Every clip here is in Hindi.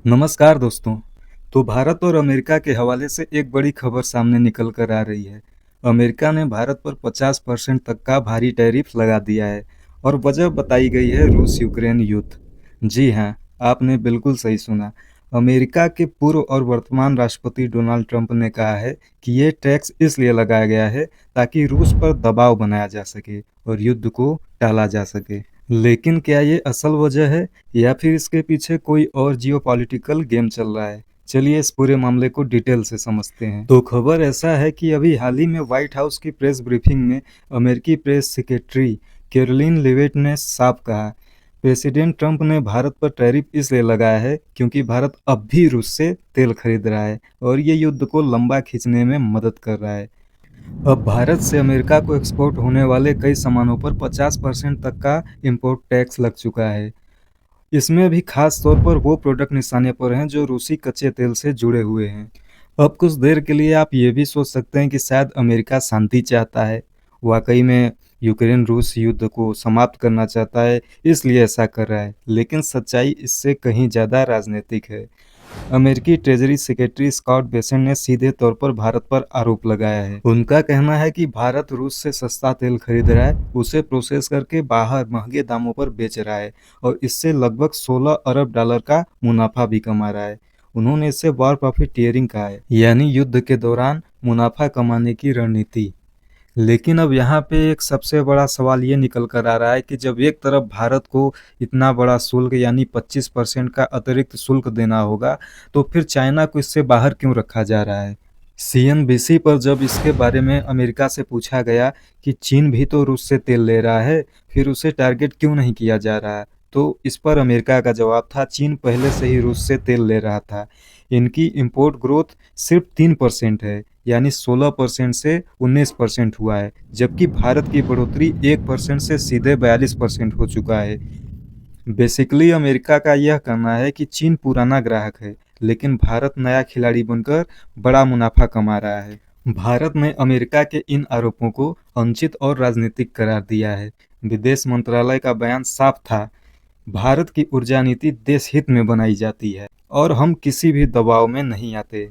नमस्कार दोस्तों। तो भारत और अमेरिका के हवाले से एक बड़ी खबर सामने निकल कर आ रही है। अमेरिका ने भारत पर 50% तक का भारी टैरिफ लगा दिया है और वजह बताई गई है रूस यूक्रेन युद्ध। जी हाँ, आपने बिल्कुल सही सुना। अमेरिका के पूर्व और वर्तमान राष्ट्रपति डोनाल्ड ट्रंप ने कहा है कि ये टैक्स इसलिए लगाया गया है ताकि रूस पर दबाव बनाया जा सके और युद्ध को टाला जा सके। लेकिन क्या ये असल वजह है या फिर इसके पीछे कोई और जियोपॉलिटिकल गेम चल रहा है? चलिए इस पूरे मामले को डिटेल से समझते हैं। तो खबर ऐसा है कि अभी हाल ही में व्हाइट हाउस की प्रेस ब्रीफिंग में अमेरिकी प्रेस सेक्रेटरी कैरोलिन लेविट ने साफ कहा, प्रेसिडेंट ट्रंप ने भारत पर टैरिफ इसलिए लगाया है क्योंकि भारत अब भी रूस से तेल खरीद रहा है और ये युद्ध को लंबा खींचने में मदद कर रहा है। अब भारत से अमेरिका को एक्सपोर्ट होने वाले कई सामानों पर 50% तक का इंपोर्ट टैक्स लग चुका है। इसमें भी खास तौर पर वो प्रोडक्ट निशाने पर हैं जो रूसी कच्चे तेल से जुड़े हुए हैं। अब कुछ देर के लिए आप ये भी सोच सकते हैं कि शायद अमेरिका शांति चाहता है, वाकई में यूक्रेन रूस युद्ध को समाप्त करना चाहता है, इसलिए ऐसा कर रहा है। लेकिन सच्चाई इससे कहीं ज़्यादा राजनीतिक है। अमेरिकी ट्रेजरी सेक्रेटरी स्कॉट बेसेंट ने सीधे तौर पर भारत पर आरोप लगाया है। उनका कहना है कि भारत रूस से सस्ता तेल खरीद रहा है, उसे प्रोसेस करके बाहर महंगे दामों पर बेच रहा है और इससे लगभग 16 अरब डॉलर का मुनाफा भी कमा रहा है। उन्होंने इसे वॉर प्रॉफिटियरिंग कहा है, यानी युद्ध के दौरान मुनाफा कमाने की रणनीति। लेकिन अब यहाँ पे एक सबसे बड़ा सवाल ये निकल कर आ रहा है कि जब एक तरफ भारत को इतना बड़ा शुल्क यानी 25% का अतिरिक्त शुल्क देना होगा, तो फिर चाइना को इससे बाहर क्यों रखा जा रहा है? सीएनबीसी पर जब इसके बारे में अमेरिका से पूछा गया कि चीन भी तो रूस से तेल ले रहा है, फिर उसे टारगेट क्यों नहीं किया जा रहा है, तो इस पर अमेरिका का जवाब था, चीन पहले से ही रूस से तेल ले रहा था। इनकी इंपोर्ट ग्रोथ सिर्फ 3% है, यानी 16% से 19% हुआ है, जबकि भारत की बढ़ोतरी 1% से सीधे 42% हो चुका है। बेसिकली अमेरिका का यह कहना है कि चीन पुराना ग्राहक है, लेकिन भारत नया खिलाड़ी बनकर बड़ा मुनाफा कमा रहा है। भारत ने अमेरिका के इन आरोपों को अनुचित और राजनीतिक करार दिया है। विदेश मंत्रालय का बयान साफ था, भारत की ऊर्जा नीति देश हित में बनाई जाती है और हम किसी भी दबाव में नहीं आते।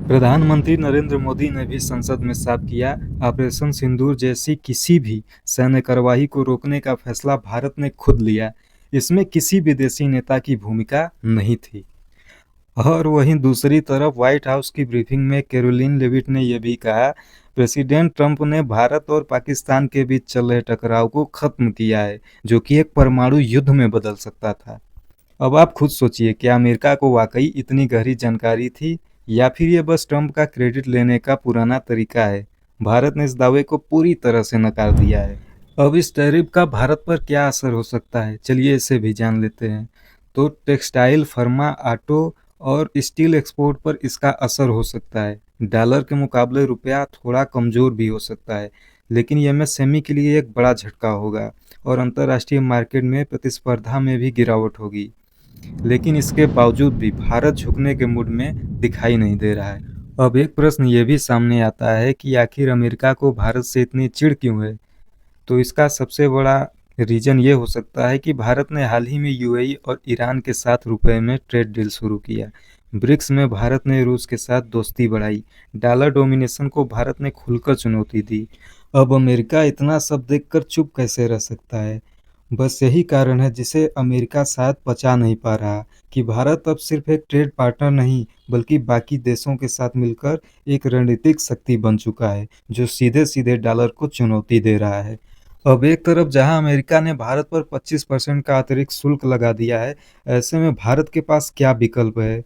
प्रधानमंत्री नरेंद्र मोदी ने भी संसद में साफ किया, ऑपरेशन सिंदूर जैसी किसी भी सैन्य कार्रवाई को रोकने का फैसला भारत ने खुद लिया, इसमें किसी विदेशी नेता की भूमिका नहीं थी। और वहीं दूसरी तरफ व्हाइट हाउस की ब्रीफिंग में कैरोलिन लेविट ने यह भी कहा, प्रेसिडेंट ट्रंप ने भारत और पाकिस्तान के बीच चल रहे टकराव को खत्म किया है, जो कि एक परमाणु युद्ध में बदल सकता था। अब आप खुद सोचिए, क्या अमेरिका को वाकई इतनी गहरी जानकारी थी या फिर ये बस ट्रंप का क्रेडिट लेने का पुराना तरीका है? भारत ने इस दावे को पूरी तरह से नकार दिया है। अब इस टैरिफ का भारत पर क्या असर हो सकता है, चलिए इसे भी जान लेते हैं। तो टेक्सटाइल, फार्मा, ऑटो और स्टील एक्सपोर्ट पर इसका असर हो सकता है। डॉलर के मुकाबले रुपया थोड़ा कमज़ोर भी हो सकता है, लेकिन एमएसएमई के लिए एक बड़ा झटका होगा और अंतर्राष्ट्रीय मार्केट में प्रतिस्पर्धा में भी गिरावट होगी। लेकिन इसके बावजूद भी भारत झुकने के मूड में दिखाई नहीं दे रहा है। अब एक प्रश्न ये भी सामने आता है कि आखिर अमेरिका को भारत से इतनी चिढ़ क्यों है? तो इसका सबसे बड़ा रीज़न ये हो सकता है कि भारत ने हाल ही में यूएई और ईरान के साथ रुपए में ट्रेड डील शुरू किया। ब्रिक्स में भारत ने रूस के साथ दोस्ती बढ़ाई। डॉलर डोमिनेशन को भारत ने खुलकर चुनौती दी। अब अमेरिका इतना सब देखकर चुप कैसे रह सकता है? बस यही कारण है जिसे अमेरिका शायद पचा नहीं पा रहा कि भारत अब सिर्फ एक ट्रेड पार्टनर नहीं, बल्कि बाकी देशों के साथ मिलकर एक रणनीतिक शक्ति बन चुका है, जो सीधे सीधे डॉलर को चुनौती दे रहा है। अब एक तरफ जहां अमेरिका ने भारत पर 25% का अतिरिक्त शुल्क लगा दिया है, ऐसे में भारत के पास क्या विकल्प है?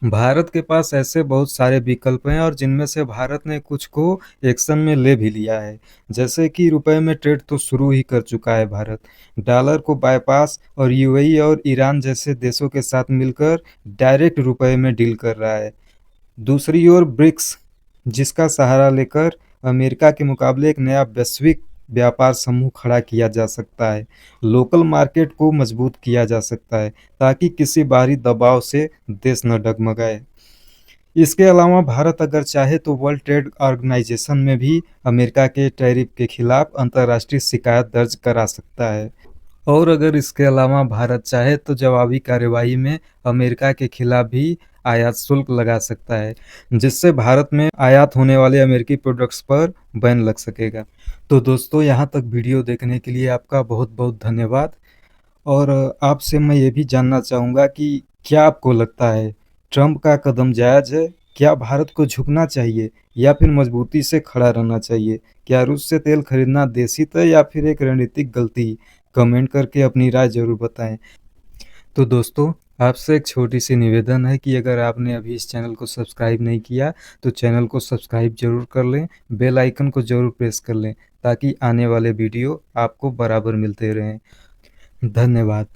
भारत के पास ऐसे बहुत सारे विकल्प हैं और जिनमें से भारत ने कुछ को एक्शन में ले भी लिया है। जैसे कि रुपए में ट्रेड तो शुरू ही कर चुका है भारत, डॉलर को बाईपास और यूएई और ईरान जैसे देशों के साथ मिलकर डायरेक्ट रुपए में डील कर रहा है। दूसरी ओर ब्रिक्स, जिसका सहारा लेकर अमेरिका के मुकाबले एक नया वैश्विक व्यापार समूह खड़ा किया जा सकता है। लोकल मार्केट को मजबूत किया जा सकता है ताकि किसी बाहरी दबाव से देश न डगमगाए। इसके अलावा भारत अगर चाहे तो वर्ल्ड ट्रेड ऑर्गेनाइजेशन में भी अमेरिका के टैरिफ के खिलाफ अंतर्राष्ट्रीय शिकायत दर्ज करा सकता है। और अगर इसके अलावा भारत चाहे तो जवाबी कार्यवाही में अमेरिका के खिलाफ भी आयात शुल्क लगा सकता है, जिससे भारत में आयात होने वाले अमेरिकी प्रोडक्ट्स पर बैन लग सकेगा। तो दोस्तों, यहाँ तक वीडियो देखने के लिए आपका बहुत बहुत धन्यवाद। और आपसे मैं ये भी जानना चाहूँगा कि क्या आपको लगता है ट्रंप का कदम जायज़ है? क्या भारत को झुकना चाहिए या फिर मजबूती से खड़ा रहना चाहिए? क्या रूस से तेल खरीदना देशित है या फिर एक रणनीतिक गलती? कमेंट करके अपनी राय ज़रूर बताएं। तो दोस्तों, आपसे एक छोटी सी निवेदन है कि अगर आपने अभी इस चैनल को सब्सक्राइब नहीं किया तो चैनल को सब्सक्राइब जरूर कर लें, बेल आइकन को जरूर प्रेस कर लें ताकि आने वाले वीडियो आपको बराबर मिलते रहें। धन्यवाद।